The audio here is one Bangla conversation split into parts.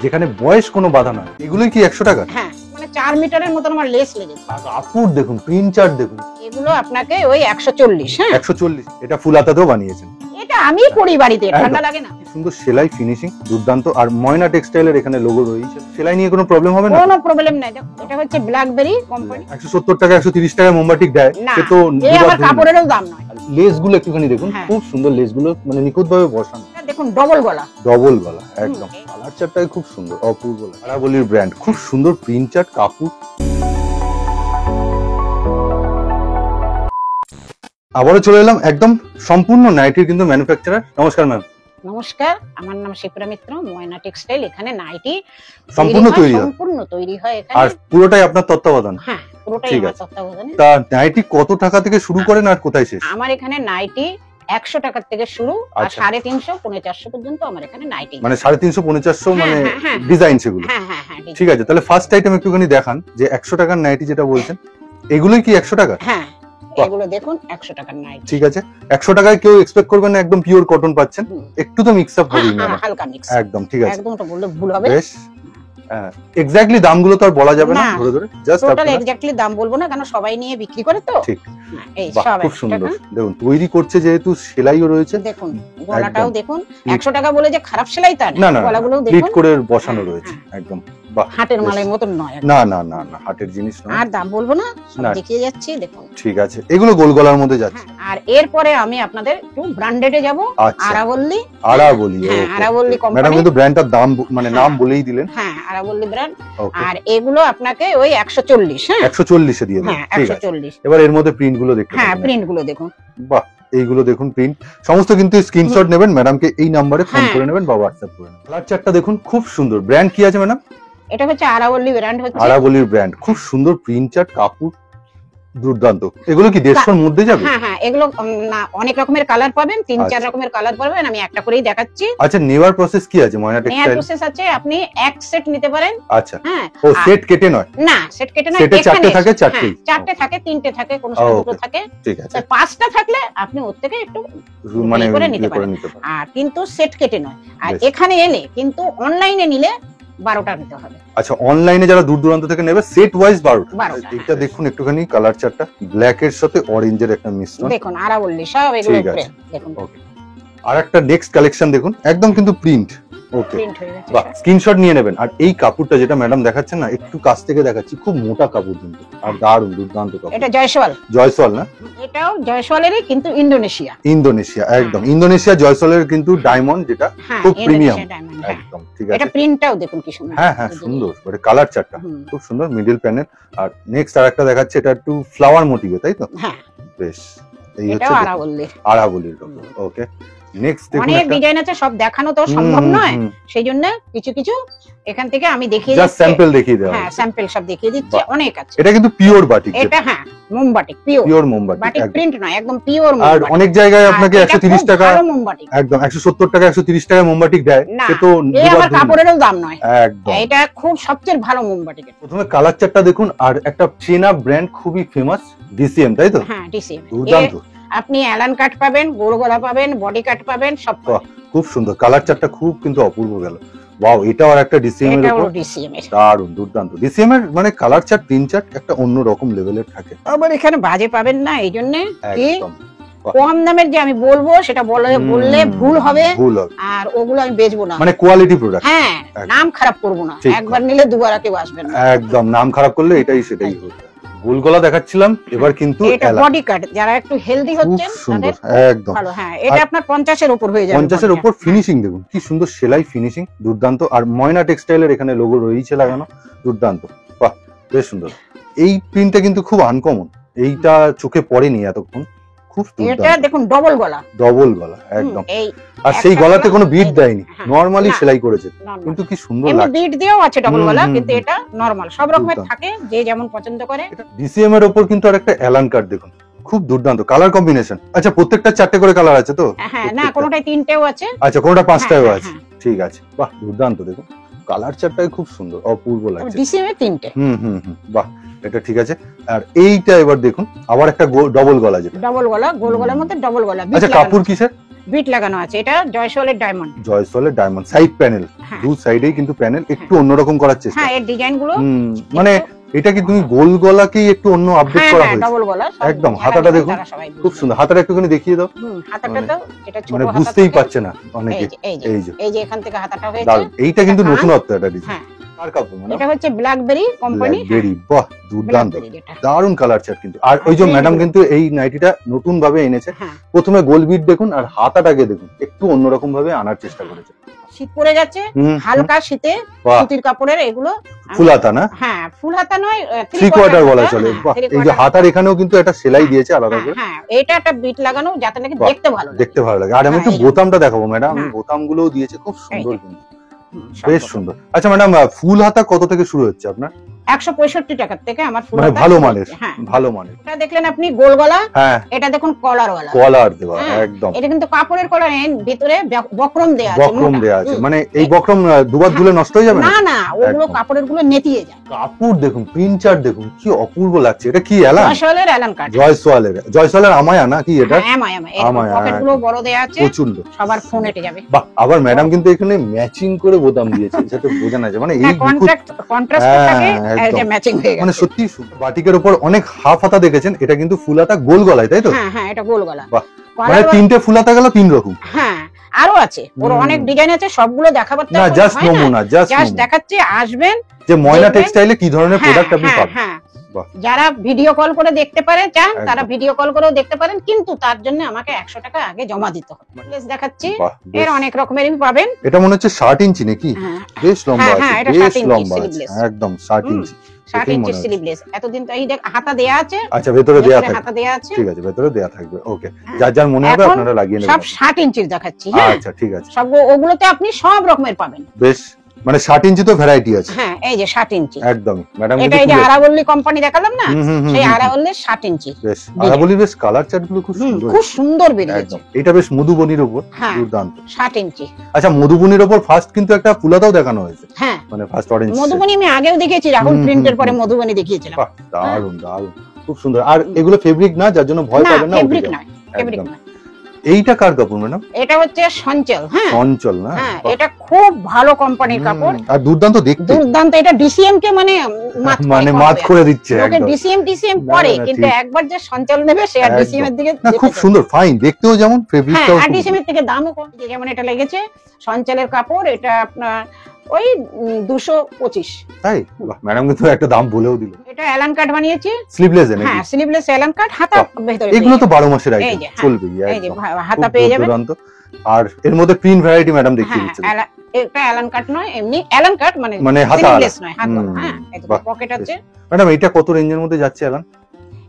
যেখানে বয়স কোনো বাধা নয়। এগুলোই কি 100 টাকা? হ্যাঁ, মানে 4 মিটারের মতন আমার লেস লেগেছে। কাপড় দেখুন, প্রিন্ট চার্ট দেখুন, এগুলো আপনাকে ওই 140। হ্যাঁ, 140। এটা ফুল হাতাতেও বানিয়েছেন। এটা আমি করি বাড়িতে, ঠান্ডা লাগে না। সুন্দর সেলাই ফিনিশিং দুর্দান্ত। আর ময়না টেক্সটাইলের এখানে লোগো রয়েছে। সেলাই নিয়ে কোনো প্রবলেম হবে না? কোনো প্রবলেম নাই। দেখো, এটা হচ্ছে ব্ল্যাকবেরি কোম্পানি। 170 টাকা 130 টাকা মোমবাটিক দেয়, না, সে তো এই আবার কাপড়েরও দাম নয়। লেস গুলো একটুখানি দেখুন, হ্যাঁ। খুব সুন্দর লেস গুলো, মানে নিখুঁত ভাবে বসানো। এটা দেখুন ডবল গলা। ডবল গলা একদম। কালার চার্টটাই খুব সুন্দর, অপূর্ব লাগে। আরাবলির ব্র্যান্ড, খুব সুন্দর প্রিন্ট চার্ট, কাপড়। আবারও চলে এলাম একদম সম্পূর্ণ নাইটির কিন্তু ম্যানুফ্যাকচারার। নমস্কার ম্যাম। নমস্কার, আমার নাম শিপ্রা মিত্র। ময়না টেক্সটাইল, এখানে নাইটি সম্পূর্ণ তৈরি হয়? সম্পূর্ণ তৈরি হয় এখানে। আর পুরোটাই আপনার তত্ত্বাবধান? হ্যাঁ, পুরোটাই ঠিক আমার আছে। তত্ত্বাবধানে। তা নাইটি কত টাকা থেকে শুরু করেন আর কোথায় শেষ? আমার এখানে নাইটি 100 টাকা থেকে শুরু, আর আচ্ছা। 350 450 পর্যন্ত আমার এখানে নাইটি। মানে 350 450 মানে হ্যাঁ, হ্যাঁ, ডিজাইন সেগুলো? হ্যাঁ হ্যাঁ হ্যাঁ, ঠিক আছে, তাহলে ফার্স্ট আইটেম একটুখানি দেখান যে 100 টাকার নাইটি যেটা বলছেন, এগুলোই কি 100 টাকা? হ্যাঁ, বাহ। এগুলো দেখুন 100 টাকার নাইটি। ঠিক আছে, 100 টাকায় কেউ এক্সপেক্ট করবেন না একদম পিওর কটন পাচ্ছেন, একটু তো মিক্স আপ হবেই না? হালকা মিক্স। একদম ঠিক আছে, একদম তো বললে ভুল হবে। বেশ। এক্স্যাক্টলি দামগুলো তো আর বলা যাবে না না। ধরে ধরে, জাস্ট টোটাল এক্স্যাক্টলি দাম বলবো না, কারণ সবাই নিয়ে বিক্রি করে তো। ঠিক। হ্যাঁ, এই বাহ, সব খুব 100 সুন্দর। টাকা। দেখুন তৈরি করছে যেহেতু, সেলাইও রয়েছে। দেখুন গলাটাও একদম। দেখুন, 100 টাকা বলে যে খারাপ সেলাই তা না না, না, গলাগুলোও প্লিট দেখুন করে বসানো হ্যাঁ, রয়েছে হ্যাঁ। একদম। বাহ, হাটের বেশ। মালের মতন নয়। না না না না, হাটের জিনিস নয়। আর দাম বলবো না, সব না। দেখিয়ে যাচ্ছি দেখুন। ঠিক আছে, এগুলো গোল গলার মধ্যে যাচ্ছে। হ্যাঁ, আর এরপরে আমি আপনাদের একটু ব্র্যান্ডেডে যাব। আচ্ছা, আরাবল্লী। আরাবলি। হ্যাঁ, আরাবল্লী ম্যাডাম কোম্পানি। কিন্তু ব্র্যান্ডটার দাম মানে হ্যাঁ। নাম বলেই দিলেন। হ্যাঁ, আরাবল্লী ব্র্যান্ড। ওকে, আর এগুলো আপনাকে ওই 140। হ্যাঁ 140 এ দিয়ে দেন। হ্যাঁ, ঠিক আছে, 140। এবার এর মধ্যে প্রিন্ট গুলো দেখতে হ্যাঁ, পাবেন। প্রিন্ট গুলো দেখুন। বাহ, এইগুলো দেখুন প্রিন্ট। সমস্ত কিন্তু স্ক্রিনশট নেবেন, ম্যাডামকে এই নাম্বারে ফোন হ্যাঁ। করে নেবেন বা হোয়াটসঅ্যাপ করে নেবেন। কালার চার্টটা দেখুন, খুব সুন্দর। ব্র্যান্ড কি আছে ম্যাডাম? এটা হচ্ছে আরাবল্লী ব্র্যান্ড হচ্ছে। আরাবলির ব্র্যান্ড, খুব সুন্দর প্রিন্ট চার্ট, কাপড় দুর্দান্ত। এগুলো কি 150 মধ্যে যাবে? হ্যাঁ হ্যাঁ, এগুলো না, অনেক রকমের কালার পাবেন, 3-4 আচ্ছা। রকমের কালার পাবেন। আমি একটা করেই দেখাচ্ছি। আচ্ছা, নেওয়ার প্রসেস কি আছে ময়না নেয়ার টেক্সটাইল? প্রসেস আছে, আপনি এক সেট নিতে পারেন। আচ্ছা, হ্যাঁ, ও সেট কেটে নয়? না সেট কেটে না, সেটে এখানে চারটে থাকে, এসে- চারটেই? হ্যাঁ, চারটে থাকে, 3টে থাকে, কোনো সময় ও, দুটো okay. থাকে। ঠিক আছে, তো 5টা থাকলে আপনি ওর থেকে একটু মানে করে নিতে ইয়ে করে পারেন। নিতে পারেন। আর কিন্তু সেট কেটে নয়। আর বেশ। এখানে এলে কিন্তু অনলাইনে নিলে 12টা নিতে হবে। আচ্ছা, অনলাইনে যারা দূর দূরান্ত থেকে নেবে সেট ওয়াইজ 12টা। 12টা, এটা দেখুন একটুখানি কালার চার্টটা, ব্ল্যাক এর সাথে অরেঞ্জের একটা মিশ্রণ। দেখুন আরাবল্লী সব এগুলো ঠিক আছে। উপরে দেখুন ওকে, আর একটা নেক্সট কালেকশন দেখুন, একদম কিন্তু প্রিন্ট। ওকে, প্রিন্ট হয়ে গেছে বাহ, সব। স্ক্রিনশট নিয়ে নেবেন। আর এই কাপড়টা যেটা ম্যাডাম দেখাচ্ছেন না, একটু কাছ থেকে দেখাচ্ছি, খুব মোটা কাপড় কিন্তু, আর দারুণ দুর্দান্ত কাপড়। এটা জয়সওয়াল। জয়সওয়াল না? এটাও জয়সওয়ালেরই, কিন্তু ইন্দোনেশিয়া। ইন্দোনেশিয়া, একদম ইন্দোনেশিয়া জয়সওয়ালের কিন্তু ডায়মন্ড, যেটা হ্যাঁ, খুব প্রিমিয়াম। Indonesia diamond. হ্যাঁ, একদম ঠিক এটা আছে। প্রিন্টটাও দেখুন কি সুন্দর। হ্যাঁ হ্যাঁ, সুন্দর। মানে কালার চার্টটা হুম। খুব সুন্দর, মিডল প্যানেল। আর নেক্সট আরেকটা দেখাচ্ছে, এটা একটু ফ্লাওয়ার মোটিভে, তাই তো? হ্যাঁ, বেশ, এই এটাও হচ্ছে আরাবল্লী। আরাবলির। ওকে, নেক্সট দেখুন অনেক একটা ডিজাইন আছে, সব দেখানো তো সম্ভব নয়, সেই জন্য কিছু কিছু এখান থেকে আমি দেখিয়ে জাস্ট দিচ্ছি। স্যাম্পল দেখিয়ে দেওয়া হ্যাঁ, হয়েছে। স্যাম্পল সব দেখিয়ে দিচ্ছি, বাহ। অনেক আছে। এটা কিন্তু পিওর বাটিক, এটা হ্যাঁ মোমবাটিক, পিওর পিওর মোমবাটিক বাটিক, একদম। প্রিন্ট নয়, একদম পিওর আর মোমবাটিক। অনেক জায়গায় আপনাকে 130 টাকা, ভালো মোমবাটিক। একদম 170 টাকা 130 টাকা মোমবাটিক দেয়, না, সে তো এই দুবার আবার দুই। কাপড়েরও দাম নয়। একদম। এটা খুব সবচেয়ে ভালো মোমবাটিক। প্রথমে কালার চার্টটা দেখুন, আর একটা চেনা ব্র্যান্ড খুবই ফেমাস, ডিসিএম, তাই তো? হ্যাঁ, ডিসিএম। দুর্দান্ত, আপনি অ্যালান কাট পাবেন, গোল গলা পাবেন, বডি কাট পাবেন, সব বাহ, পাবেন। খুব সুন্দর। কালার চার্টটা খুব কিন্তু অপূর্ব গেল। ওয়াও, এটাও আর একটা ডিসিএম এর এটা উপর, হলো ডিসিএম এর। দারুণ দুর্দান্ত। ডিসিএম এর মানে কালার চার্ট, প্রিন্ট চার্ট একটা অন্য রকম লেভেলের থাকে আবার এখানে বাজে পাবেন না, এই জন্য কি একদম। কম দামের যে আমি বলবো সেটা বললে ভুল হবে, ভুল হবে, আর ওগুলো আমি বেচবো না। মানে কোয়ালিটি প্রোডাক্ট। হ্যাঁ, নাম খারাপ করবো না, ঠিক। একবার নিলে দুবার আর কেউ আসবেন না। একদম, নাম খারাপ করলে এটাই সেটাই হতো। গোল গলা দেখাচ্ছিলাম, এবার কিন্তু এটা এলা। বডি কাট, যারা একটু হেলদি খুব হচ্ছেন সুন্দর, তাদের একদম ভালো। হ্যাঁ, এটা আপনার 50-এর উপর হয়ে যাবে। 50-এর উপর। ফিনিশিং দেখুন কি সুন্দর, সেলাই ফিনিশিং দুর্দান্ত। আর ময়না টেক্সটাইলের এখানে লোগো রয়েছে লাগানো, দুর্দান্ত। বাহ, বেশ সুন্দর। এই প্রিন্টটা কিন্তু খুব আনকমন, এইটা চোখে পড়েনি এতক্ষণ, খুব এটা দুর্দান্ত। দেখুন ডবল গলা। ডবল গলা একদম। এই আর সেই একটা গলাতে কোনো গলা, বিট এই দেয়নি, হ্যাঁ, নরমালি না। সেলাই করেছে, normal। কিন্তু কি সুন্দর এমনি লাগছে। বিট দিয়েও আছে ডবল হুম, গলা, হুম, কিন্তু হুম। এটা নরমাল, সব রকমের দুর্দান্ত। থাকে, যে যেমন পছন্দ করে। ডিসিএম এর উপর কিন্তু আর একটা অ্যালান কার্ড দেখুন, খুব দুর্দান্ত কালার কম্বিনেশন। আচ্ছা, প্রত্যেকটা 4টে করে কালার আছে তো? হ্যাঁ, না প্রত্যেকটা? কোনোটাই 3টেও আছে। আচ্ছা, কোনটা 5টাও হ্যাঁ, আছে? হ্যাঁ। ঠিক আছে, বাহ, দুর্দান্ত। দেখুন কালার চার্টটাই খুব সুন্দর, অপূর্ব লাগছে। ডিসিএম এর 3টে। বাহ, এটা ঠিক আছে। আর এইটা এবার দেখুন, আবার একটা ডবল গলা, যেটা ডবল গলা, গোল গলার মধ্যে ডবল গলা। আচ্ছা, কাপড় কিসের? বিট লাগানো আছে, এটা জয়সওয়ালের ডায়মন্ড। জয়সওয়ালের ডায়মন্ড সাইড প্যানেল, হ্যাঁ দু সাইডেই কিন্তু প্যানেল একটু অন্যরকম করার চেষ্টা। হ্যাঁ, এর ডিজাইন গুলো মানে এটা কি তুমি গোল গলাকেই একটু অন্য আপডেট হ্যাঁ করা হ্যাঁ হয়েছে? ডবল গলা সব একদম, যারা হাতাটা নেবে দেখুন, তারা সবাই খুব বুঝবে। সুন্দর। হাতাটা একটুখানি দেখিয়ে দাও, হাতাটা তো এটা ছোট মানে হাতা বুঝতেই থাকে। পারছে না অনেকে। এই যে এই যে এই যে এখান থেকে হাতাটা হয়েছে। দারুণ, এইটা কিন্তু এটা কান। নতুনত্ব একটা ডিজাইন। হ্যাঁ, কার কাপড় মানে? এটা হচ্ছে ব্ল্যাকবেরি কোম্পানি। ব্ল্যাকবেরি, বাহ দুর্দান্ত, ব্ল্যাকবেরি যেটা। দারুণ কালার চার্ট কিন্তু। আর ওই যে আর ম্যাডাম এইগুলো। কিন্তু এই নাইটিটা নতুন ভাবে এনেছে। হ্যাঁ, প্রথমে গোল বিট দেখুন আর হাতাটাকে দেখুন, একটু অন্যরকম ভাবে আনার চেষ্টা করেছে। শীত পড়ে যাচ্ছে, হালকা শীতে বাহ, সুতির কাপড়ের এগুলো। ফুল হাতা না, হ্যাঁ, ফুল হাতা নয়, থ্রি কোয়ার্টার বলা হাতা, চলে। হ্যাঁ, বাহ, three এই যে quarter হাতার এখানেও কিন্তু একটা সেলাই দিয়েছে আলাদা হ্যাঁ, করে, হ্যাঁ, এটা একটা বিট লাগানো যাতে নাকি বাহ, দেখতে ভালো লাগে। দেখতে ভালো লাগে। আর আমি হ্যাঁ, একটু এই যে। বোতামটা দেখাবো ম্যাডাম, হ্যাঁ। বোতামগুলোও দিয়েছে খুব সুন্দর এই যে। কিন্তু, সব বেশ রকম। সুন্দর। আচ্ছা ম্যাডাম, ফুল হাতা কত থেকে শুরু হচ্ছে আপনার? 165 টাকার থেকে আমার ফুল মানে হাতা ভালো শুরু মানের, হচ্ছে। হ্যাঁ, ভালো মানের। এটা দেখলেন আপনি গোল গলা, হ্যাঁ, এটা দেখুন কলার ওয়ালা। কলার দেওয়া, হ্যাঁ, একদম এটা কিন্তু কাপড়ের কলার ভিতরে বক্রম দেয়া আছে, বক্রম মোটা। দেওয়া আছে। হুম। মানে এই বক্রম দুবার ধুলে নষ্ট হয়ে যাবে না? না না, ওগুলো একদম। কাপড়ের গুলো নেতিয়ে যায়। কাপড় দেখুন, প্রিন্ট চার্ট দেখুন, কি অপূর্ব লাগছে। এটা কি এলান? জয়সওয়ালের অ্যালান কাট। জয়সওয়ালের আমায়া না কি এটা? হ্যাঁ, আমায় আমায়, পকেট গুলো একদম। বড় দেয়া আছে, প্রচন্ড সবার ফোন এটে যাবে। বাহ। আবার ম্যাডাম কিন্তু এখানে ম্যাচিং করে বোতাম দিয়েছে, যাতে বোঝা না যায়। মানে এই হ্যাঁ, দুটো কন্ট্রাস্ট হ্যাঁ, থাকে, একদম। এটা ম্যাচিং হয়ে মানে গেছে। সত্যি বাটিকের উপর অনেক হাফ হাতা দেখেছেন, এটা কিন্তু ফুল হাতা গোল গলায়, তাই তো? হ্যাঁ হ্যাঁ, এটা গোল গলা। বাহ, কলার মানে ওয়ালা- তিনটে ফুল হাতা গেল, তিন রকম হ্যাঁ, আরো আছে, ওর হুম। অনেক ডিজাইন আছে, সবগুলো দেখাবার তো না, এখন জাস্ট হয় না। নমুনা, জাস্ট জাস্ট দেখাচ্ছি, আসবেন। যে ময়না দেখবেন। টেক্সটাইলে কি ধরনের হ্যাঁ, প্রোডাক্ট আপনি হ্যাঁ, পাবেন। হ্যাঁ। বাহ। যারা ভিডিও কল করে দেখতে পারে চান, একদম। তারা ভিডিও কল করেও দেখতে পারেন, কিন্তু তার জন্য আমাকে 100 টাকা আগে জমা দিতে হবে। লেস দেখাচ্ছি, বাহ, বেশ। এর অনেক রকমেরই পাবেন। এটা মনে হচ্ছে 60 ইঞ্চি নাকি? হ্যাঁ, বেশ লম্বা হ্যাঁ, আছে, হ্যাঁ, এটা বেশ 60 ইঞ্চি লম্বা আছে, sleeveless। একদম 60 হুম। ইঞ্চি। 60 দেখেই মনে ইঞ্চির হচ্ছে। স্লিভলেস। এতদিন তো এই দেখ হাতা দেয়া আছে, আচ্ছা, ভেতরে দেয়া ভেতরে থাকবে, হাতা দেয়া আছে। ঠিক আছে, ভেতরে দেয়া থাকবে। ওকে, হ্যাঁ। যার যার মনে হবে এখন আপনারা লাগিয়ে সব নেবেন। 60 ইঞ্চির দেখাচ্ছি। হ্যাঁ, আচ্ছা, ঠিক আছে, সব ওগুলোতে আপনি সব রকমের পাবেন। বেশ। মানে 60 ইঞ্চি তো ভ্যারাইটি আছে, হ্যাঁ, এই যে 60 ইঞ্চি। একদমই ম্যাডাম। এটা এই যে আরাবল্লী কোম্পানি দেখালাম না, সেই সেই আরাবল্লীর 60 ইঞ্চি। বেশ, আরাবলি বেশ কালার চার্ট গুলো খুব হুম, সুন্দর, খুব সুন্দর বেরিয়েছে। একদম। এটা বেশ মধুবনির উপর, হ্যাঁ, দুর্দান্ত। 60 ইঞ্চি। আচ্ছা, মধুবনির উপর ফার্স্ট কিন্তু একটা ফুলাতাও দেখানো হয়েছে, হ্যাঁ, মানে ফার্স্ট অরেঞ্জ। মধুবনী আমি আগেও দেখেছি, রাহুল হুম, প্রিন্টের হুম, পরে হুম। মধুবনী দেখিয়েছিলাম। বাহ, দারুণ দারুণ, খুব সুন্দর। আর এগুলো ফেব্রিক না, যার জন্য ভয় না, পাবেন না, উঠে ফেব্রিক যাবে। নয়, ফেব্রিক একদম। নয়। এইটা কার কাপড় ম্যাডাম? এটা হচ্ছে সঞ্চল। হ্যাঁ, চঞ্চল না? হ্যাঁ, বাহ। এটা খুব ভালো কোম্পানির কাপড়, আর দুর্দান্ত দেখতে, দুর্দান্ত। এটা ডিসিএম কে মানে মাত করে মানে করাবে। মাত করে দিচ্ছে লোকে একদম। ডিসিএম না, পরে, না, কিন্তু ঠিক। একবার যে সঞ্চল নেবে সে আর একদম। ডিসিএম এর দিকে না, যেতে খুব চায়। সুন্দর, ফাইন দেখতেও, যেমন হ্যাঁ, ফেব্রিকটাও আর ডিসিএম এর থেকে দামও কম। যেমন এটা লেগেছে সঞ্চলের কাপড়, এটা আপনার ওই 225। তাই? বাহ, ম্যাডাম কিন্তু একটা দাম বলেও দিল। এটা অ্যালান কাট বানিয়েছি। স্লিভলেস এ হ্যাঁ, নাকি? স্লিভলেস অ্যালান কাট, হাতা ভেতরে এগুলো তো পেয়ে 12 মাসের এই আইটেম, যে, হ্যাঁ, চলবে যাবে। এই যে একদম। হাতা খুব পেয়ে যাবেন। দুর্দান্ত। আর এর মধ্যে প্রিন্ট ভ্যারাইটি ম্যাডাম দেখিয়ে হ্যাঁ, দিচ্ছেন। এটা অ্যালান কাট নয়, এমনি অ্যালান কাট মানে মানে হাতা স্লিভলেস নয়, হাত হুম, হ্যাঁ, এই বাহ, পকেট আছে। ম্যাডাম এটা কত রেঞ্জের মধ্যে যাচ্ছে এলান?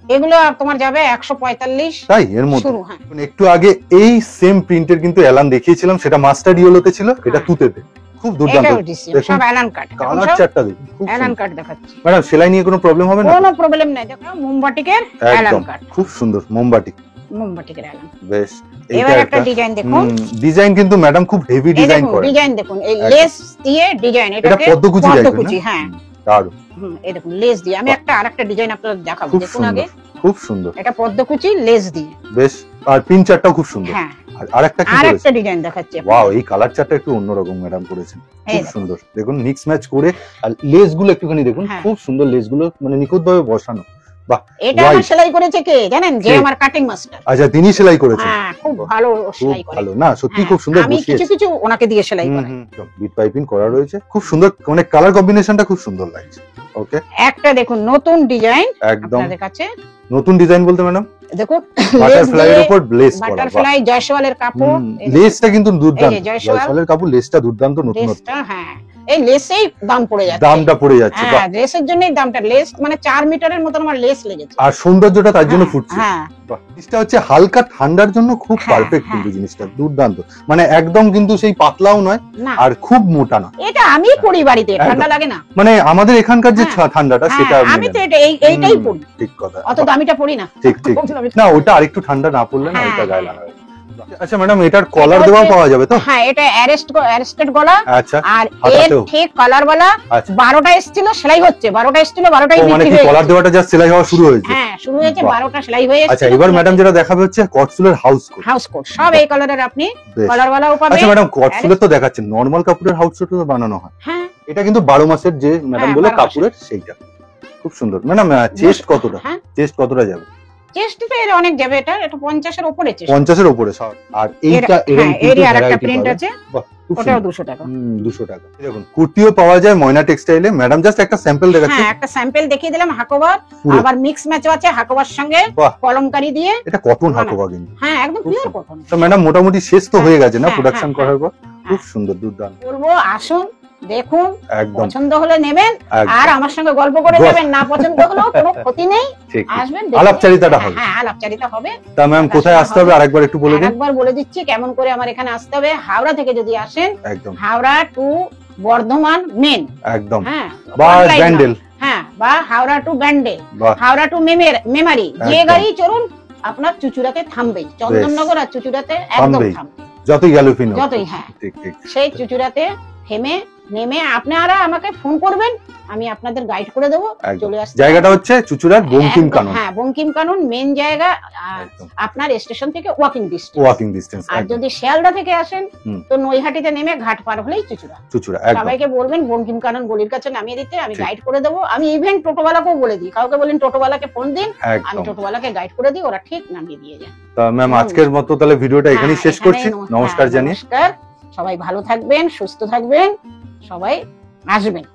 এগুলো তোমার যাবে 145 তাই এর মধ্যে? শুরু। হ্যাঁ, একটু আগে এই সেম প্রিন্টের কিন্তু এলান দেখিয়েছিলাম, সেটা মাস্টার ইয়েলোতে ছিল, এটা হ্যাঁ। তুতেতে। খুব দুর্দান্ত, এটাও ডিসিএম, দেখুন সব অ্যালান কাট। কালার চার্টটা দেখুন, খুব অ্যালান সুন্দর। কাট দেখাচ্ছি, ম্যাডাম সেলাই নিয়ে কোনো প্রবলেম হবে না? কোনো প্রবলেম নাই। দেখো মোমবাটিকের অ্যালান একদম, কাট, খুব সুন্দর মোমবাটি, মোমবাটিকের অ্যালান। বেশ। এবার একটা ডিজাইন দেখুন, ডিজাইন কিন্তু ম্যাডাম খুব হেভি এই ডিজাইন দেখুন করে। ডিজাইন দেখুন, এই একদম। লেস দিয়ে ডিজাইন, এটা এটাকে পদ্মকুচি টাইপের না? পদ্মকুচি, হ্যাঁ। দারুণ, এই দেখুন লেস দিয়ে। আমি বাহ। একটা আরেকটা ডিজাইন আপনাদের দেখাবো, খুব দেখুন আগে। সুন্দর, খুব সুন্দর, এটা পদ্মকুচি লেস দিয়ে। বেশ। আর প্রিন্ট চার্টটাও খুব সুন্দর। হ্যাঁ, আর আরেকটা কি করেছে? আরেকটা ডিজাইন দেখাচ্ছি আপনাদের। ওয়াও, এই কালার চার্টটা একটু অন্যরকম ম্যাডাম করেছেন, এই খুব দেখুন। সুন্দর। দেখুন মিক্স ম্যাচ করে, আর লেস গুলো একটুখানি দেখুন, হ্যাঁ। খুব সুন্দর লেস গুলো, মানে নিখুঁত ভাবে বসানো। বাহ, এটা আমার white। সেলাই করেছে কে জানেন? যে কে? আমার কাটিং মাস্টার। আচ্ছা, তিনি সেলাই করেছেন? হ্যাঁ, খুব বাহ, ভালো খুব সেলাই করে। ভালো না, সত্যি হ্যাঁ, খুব সুন্দর আমি কিছু বসিয়েছে। কিছু ওনাকে দিয়ে সেলাই করাই। বিট পাইপিং করা রয়েছে, খুব সুন্দর, মানে কালার কম্বিনেশনটা খুব সুন্দর লাগছে। ওকে, একটা দেখুন নতুন ডিজাইন একদম আপনাদের কাছে, নতুন ডিজাইন বলতে ম্যাডাম দেখুন লেস বাটারফ্লাই এর দিয়ে, উপর লেস করা। বাটারফ্লাই জয়সওয়ালের কাপড়। এই লেসটা কিন্তু দুর্দান্ত, এই যে জয়সওয়াল। জয়সওয়ালের কাপড় লেসটা দুর্দান্ত, নতুনত্ব, লেসটা, হ্যাঁ, এই লেসেই দাম পড়ে যাচ্ছে। দামটা পড়ে যাচ্ছে। বাহ, হ্যাঁ, লেসের জন্যই দামটা। লেস মানে 4 মিটারের মতন আমার লেস লেগেছে। আর সৌন্দর্যটা তার জন্য হ্যাঁ, ফুটছে। হ্যাঁ, বাহ, জিনিসটা হচ্ছে হালকা ঠান্ডার জন্য খুব হ্যাঁ, পারফেক্ট, হ্যাঁ। কিন্তু জিনিসটা দুর্দান্ত, মানে একদম কিন্তু সেই পাতলাও নয় না আর খুব মোটা না, এটা আমি পরি বাড়িতে, ঠান্ডা একদম। লাগে না। মানে আমাদের এখানকার যে হ্যাঁ, ঠান্ডাটা হ্যাঁ, সেটা আমি মেনে তো নেয়। এইটাই হুম, পরি, ঠিক কথা। অত দামিটা পরি না। ঠিক ঠিক, না ওটা আরেকটু ঠান্ডা না পড়লে না হ্যাঁ, ওটা গায়ে হ্যাঁ। লাগাবে। আচ্ছা ম্যাডাম, এটার কলার দেওয়া পাওয়া যাবে তো? হ্যাঁ, এটা অ্যারেস্টেড গলা। আচ্ছা, আর এর হাতাতেও? ঠিক কলার বলা আচ্ছা। 12টা এসেছিল, সেলাই হচ্ছে, 12টা এসেছিল, 12টাই ও, মানে বিক্রি কি হয়ে কলার গেছে। দেওয়াটা জাস্ট সেলাই হওয়া শুরু হয়েছে? হ্যাঁ, শুরু হয়েছে, বাহ। 12টা সেলাই হয়ে আচ্ছা, এসেছিল। এবার ম্যাডাম যেটা দেখাবে হচ্ছে কটসুলের হাউস কোট। হাউস কোট সব এই কালারের আপনি বেশ। কলার ওয়ালাও পাবেন। আচ্ছা ম্যাডাম, কটসুলের তো দেখাচ্ছেন, নরমাল কাপড়ের হাউস কোট তো বানানো হয়। হ্যাঁ, এটা কিন্তু 12 মাসের যে ম্যাডাম হ্যাঁ, বলে 12 কাপড়ের, সেইটা খুব সুন্দর। ম্যাডাম চেস্ট কতটা? হ্যাঁ, চেস্ট কতটা যাবে? চেস্টটা এর অনেক যাবে, এটা 50 এর উপরে চেস্ট। 50 এর উপরে সব। আর এইটা এরকম হ্যাঁ, কিন্তু এরই আরেকটা ভ্যারাইটি প্রিন্ট পাবেন। আছে, বাহ, খুব ওটাও সুন্দর। 200 টাকা। 200 টাকা। এই দেখুন, কুর্তিও পাওয়া যায় ময়না টেক্সটাইলে। ম্যাডাম জাস্ট একটা স্যাম্পল দেখাচ্ছে। হ্যাঁ, একটা স্যাম্পল দেখিয়ে দিলাম হাকোবার, পুরো। আবার মিক্স ম্যাচও আছে হাকোবার সঙ্গে বাহ। কলমকারি দিয়ে। এটা কটন না, না। হাকোবা কিন্তু। হ্যাঁ, একদম খুব পিওর সুন্দর। কটন। তো ম্যাডাম মোটামুটি শেষ তো হয়ে গেছে না হ্যাঁ, প্রোডাকশন হ্যাঁ, করার পর? খুব হ্যাঁ। সুন্দর, দুর্দান্ত। বলবো আসুন, দেখুন, একদম পছন্দ হলে নেবেন, আর একদম। আমার সঙ্গে গল্প করে বাহ। যাবেন। না পছন্দ হলেও কোনো ক্ষতি নেই, ঠিক ঠিক। আসবেন, দেখবেন। আলাপচারিতাটা হবে। হ্যাঁ, আলাপচারিতা হবে। তা ম্যাম কোথায় আসতে হবে আরেকবার একটু বলে দিন। একবার বলে দিচ্ছি কেমন করে আমার এখানে আসতে হবে। হাওড়া থেকে যদি আসেন, একদম হাওড়া টু বর্ধমান মেন, একদম। হ্যাঁ, বা online ব্যান্ডেল। নয়। হ্যাঁ, বা হাওড়া টু ব্যান্ডেল, বাহ, হাওড়া টু মেমারি, যে একদম। গাড়ি চলুন আপনার চুচুড়াতে থামবেই। চন্দননগর আর চুচুড়াতে একদম থামবেই। থামবে। যতই গ্যালুফিন হোক। যতই, হ্যাঁ। ঠিক ঠিক। সেই চুচুড়াতে থেমে নেমে আপনারা আমাকে ফোন করবেন, আমি আপনাদের গাইড করে দেবো, একদম। চলে আসতে। জায়গাটা হচ্ছে চুচুড়ার বঙ্কিম একদম, কানন। হ্যাঁ, বঙ্কিম কানন মেন জায়গা। আর একদম আপনার স্টেশন থেকে ওয়াকিং ডিস্টেন্স। Walking distance. আর যদি শিয়ালদা থেকে আসেন, হুম। তো নৈহাটিতে নেমে ঘাট পার হলেই চুচুড়া। চুচুড়া একদম। সবাইকে বলবেন বঙ্কিম কানন গলির কাছে নামিয়ে দিতে, আমি ঠিক। গাইড করে দেবো। আমি ইভেন টোটোওয়ালাকেও বলে দিই, কাউকে বলেন টোটোওয়ালাকে ফোন দিন, আমি একদম। টোটোওয়ালাকে গাইড করে দিই, ওরা ঠিক নামিয়ে দিয়ে যায়। তা ম্যাম আজকের মতো তাহলে ভিডিওটা এখানেই শেষ করছি। নমস্কার জানিয়ে। নমস্কার, সবাই ভালো থাকবেন, সুস্থ থাকবেন, সবাই আসবেন।